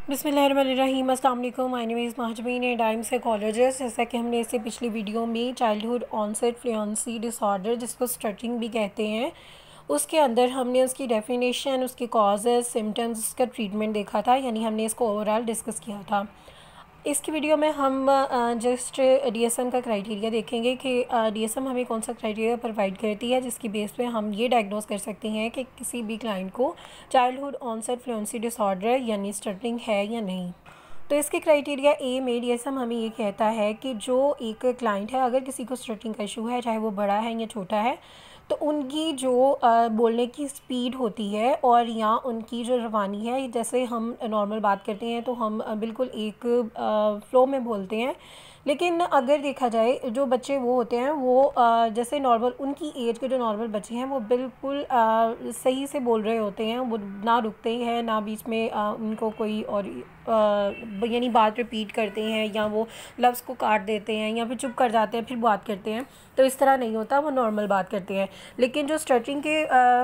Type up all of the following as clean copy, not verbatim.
बिस्मिल्लाहिर्रहमानिर्रहीम। अस्सलाम वालेकुम। My name is Mahjabeen and I am psychologist. जैसा कि हमने इससे पिछली वीडियो में चाइल्डहुड ऑनसेट फ्लुएंसी डिसऑर्डर, जिसको स्टटरिंग भी कहते हैं, उसके अंदर हमने उसकी डेफिनेशन, उसके कॉजेज़, सिम्टम्स, उसका ट्रीटमेंट देखा था, यानी हमने इसको ओवरऑल डिस्कस किया था। इसकी वीडियो में हम जस्ट डीएसएम का क्राइटेरिया देखेंगे कि डीएसएम हमें कौन सा क्राइटेरिया प्रोवाइड करती है जिसकी बेस पे हम ये डायग्नोस कर सकते हैं कि किसी भी क्लाइंट को चाइल्डहुड ऑनसेट फ्लुएंसी डिसऑर्डर यानी स्टटरिंग है या नहीं। तो इसके क्राइटेरिया ए में डीएसएम हमें ये कहता है कि जो एक क्लाइंट है, अगर किसी को स्टटरिंग का इशू है, चाहे वो बड़ा है या छोटा है, तो उनकी जो बोलने की स्पीड होती है और या उनकी जो रवानी है, जैसे हम नॉर्मल बात करते हैं तो हम बिल्कुल एक फ़्लो में बोलते हैं, लेकिन अगर देखा जाए जो बच्चे वो होते हैं वो जैसे नॉर्मल उनकी एज के जो नॉर्मल बच्चे हैं वो बिल्कुल सही से बोल रहे होते हैं, वो ना रुकते हैं ना बीच में उनको कोई और यानी बात रिपीट करते हैं या वो लफ्ज़ को काट देते हैं या फिर चुप कर जाते हैं फिर बात करते हैं, तो इस तरह नहीं होता, वो नॉर्मल बात करते हैं। लेकिन जो स्टटरिंग के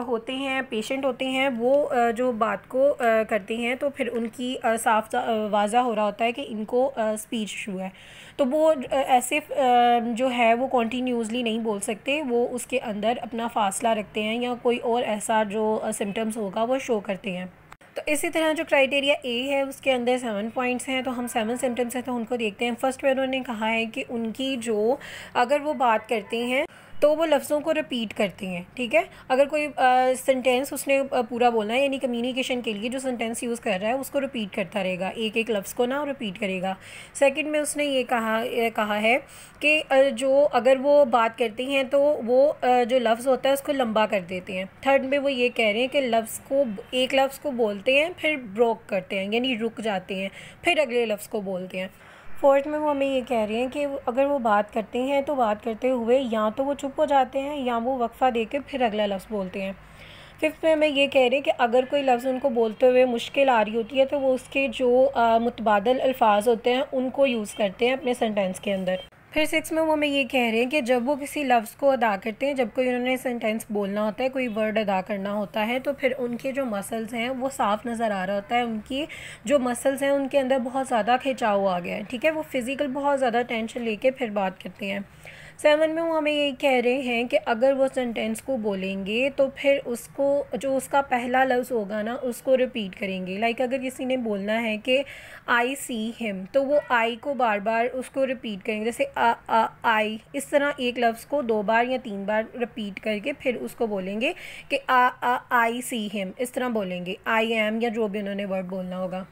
होते हैं, पेशेंट होते हैं, वो जो बात को करते हैं तो फिर उनकी साफ वाज़ा हो रहा होता है कि इनको स्पीच इशू है, तो वो ऐसे जो है वो कॉन्टीन्यूसली नहीं बोल सकते, वो उसके अंदर अपना फ़ासला रखते हैं या कोई और ऐसा जो सिम्टम्स होगा वो शो करते हैं। तो इसी तरह जो क्राइटेरिया ए है उसके अंदर 7 पॉइंट्स हैं, तो हम 7 सिम्टम्स हैं तो उनको देखते हैं। फर्स्ट में उन्होंने कहा है कि उनकी जो अगर वो बात करते हैं तो वो लफ्ज़ों को रिपीट करते हैं। ठीक है, अगर कोई सेंटेंस उसने पूरा बोलना है, यानी कम्युनिकेशन के लिए जो सेंटेंस यूज़ कर रहा है उसको रिपीट करता रहेगा, एक एक लफ्ज़ को ना रिपीट करेगा। सेकंड में उसने ये कहा है कि जो अगर वो बात करते हैं तो वो जो लफ्ज़ होता है उसको लंबा कर देते हैं। थर्ड में वो ये कह रहे हैं कि एक लफ्ज़ को बोलते हैं फिर ब्रोक करते हैं, यानी रुक जाते हैं, फिर अगले लफ्ज़ को बोलते हैं। फोर्थ में वो हमें ये कह रहे हैं कि अगर वो बात करते हैं तो बात करते हुए या तो वो चुप हो जाते हैं या वो वक्फ़ा देके फिर अगला लफ्ज़ बोलते हैं। फिफ्थ में हमें ये कह रहे हैं कि अगर कोई लफ्ज़ उनको बोलते हुए मुश्किल आ रही होती है तो वो उसके जो मुतबादल अल्फाज होते हैं उनको यूज़ करते हैं अपने सेंटेंस के अंदर। फिर सिक्स में वो हमें ये कह रहे हैं कि जब वो किसी लफ्ज़ को अदा करते हैं, जब कोई उन्होंने सेंटेंस बोलना होता है, कोई वर्ड अदा करना होता है, तो फिर उनके जो मसल्स हैं वो साफ़ नज़र आ रहा होता है, उनकी जो मसल्स हैं उनके अंदर बहुत ज़्यादा खिंचाव आ गया है। ठीक है, वो फ़िज़िकल बहुत ज़्यादा टेंशन लेके फिर बात करते हैं। 7 में वो हमें ये कह रहे हैं कि अगर वो सेंटेंस को बोलेंगे तो फिर उसको जो उसका पहला लफ्ज़ होगा ना उसको रिपीट करेंगे। लाइक अगर किसी ने बोलना है कि आई सी हिम, तो वो आई को बार बार उसको रिपीट करेंगे, जैसे आई, इस तरह एक लफ्ज़ को 2 बार या 3 बार रिपीट करके फिर उसको बोलेंगे कि आई सी हिम, इस तरह बोलेंगे, आई एम या जो भी उन्होंने वर्ड बोलना होगा।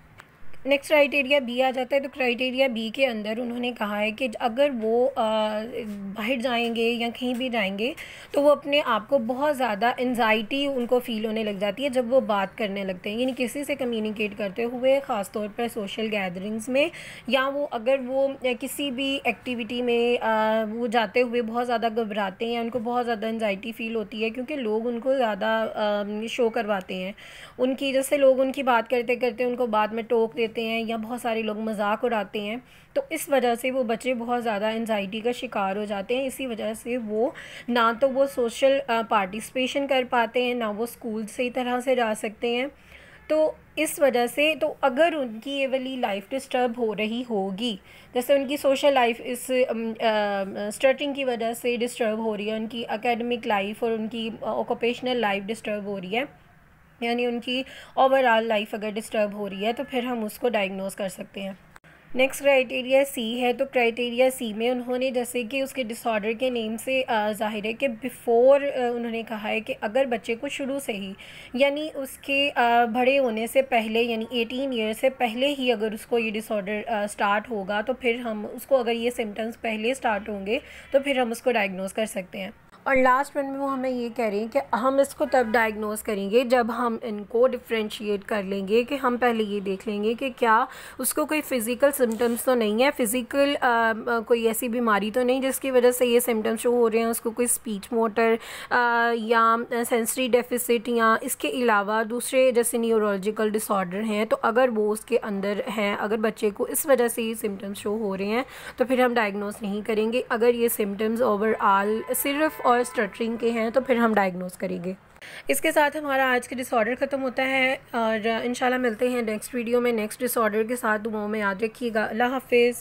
नेक्स्ट क्राइटेरिया बी आ जाता है। तो क्राइटेरिया बी के अंदर उन्होंने कहा है कि अगर वो बाहर जाएंगे या कहीं भी जाएंगे तो वो अपने आप को बहुत ज़्यादा एंजाइटी उनको फ़ील होने लग जाती है जब वो बात करने लगते हैं, यानी किसी से कम्युनिकेट करते हुए, ख़ास तौर पर सोशल गैदरिंग्स में, या वो अगर वो किसी भी एक्टिविटी में वो जाते हुए बहुत ज़्यादा घबराते हैं, उनको बहुत ज़्यादा एंजाइटी फ़ील होती है क्योंकि लोग उनको ज़्यादा शो करवाते हैं उनकी, जैसे लोग उनकी बात करते करते उनको बाद में टोक देते हैं या बहुत सारे लोग मजाक उड़ाते हैं, तो इस वजह से वो बच्चे बहुत ज़्यादा एंजाइटी का शिकार हो जाते हैं। इसी वजह से वो ना तो वो सोशल पार्टिसिपेशन कर पाते हैं, ना वो स्कूल सही तरह से जा सकते हैं। तो इस वजह से तो अगर उनकी ये वाली लाइफ डिस्टर्ब हो रही होगी, जैसे उनकी सोशल लाइफ इस स्टटरिंग की वजह से डिस्टर्ब हो रही है, उनकी एकेडमिक लाइफ और उनकी ऑक्यूपेशनल लाइफ डिस्टर्ब हो रही है, यानी उनकी ओवरऑल लाइफ अगर डिस्टर्ब हो रही है तो फिर हम उसको डायग्नोस कर सकते हैं। नेक्स्ट क्राइटेरिया सी है। तो क्राइटेरिया सी में उन्होंने, जैसे कि उसके डिसऑर्डर के नेम से ज़ाहिर है कि बिफ़ोर, उन्होंने कहा है कि अगर बच्चे को शुरू से ही, यानी उसके बड़े होने से पहले, यानी 18 ईयर से पहले ही अगर उसको ये डिसऑर्डर स्टार्ट होगा तो फिर हम उसको, अगर ये सिम्टम्स पहले स्टार्ट होंगे तो फिर हम उसको डायग्नोस कर सकते हैं। और लास्ट वन में वो हमें ये कह रहे हैं कि हम इसको तब डायग्नोस करेंगे जब हम इनको डिफ्रेंशिएट कर लेंगे, कि हम पहले ये देख लेंगे कि क्या उसको कोई फ़िज़िकल सिम्टम्स तो नहीं है, फ़िज़िकल कोई ऐसी बीमारी तो नहीं जिसकी वजह से ये सिम्टम्स शो हो रहे हैं, उसको कोई स्पीच मोटर या सेंसरी डेफिसिट या इसके अलावा दूसरे जैसे न्यूरोलॉजिकल डिसऑर्डर हैं, तो अगर वो उसके अंदर हैं, अगर बच्चे को इस वजह से ये सिम्टम्स शो हो रहे हैं तो फिर हम डायग्नोस नहीं करेंगे। अगर ये सिम्टम्स ओवरऑल सिर्फ और स्टटरिंग के हैं तो फिर हम डायग्नोस करेंगे। इसके साथ हमारा आज का डिसऑर्डर ख़त्म होता है और इंशाल्लाह मिलते हैं नेक्स्ट वीडियो में नेक्स्ट डिसऑर्डर के साथ। दुआओं में याद रखिएगा। अल्लाह हाफिज़।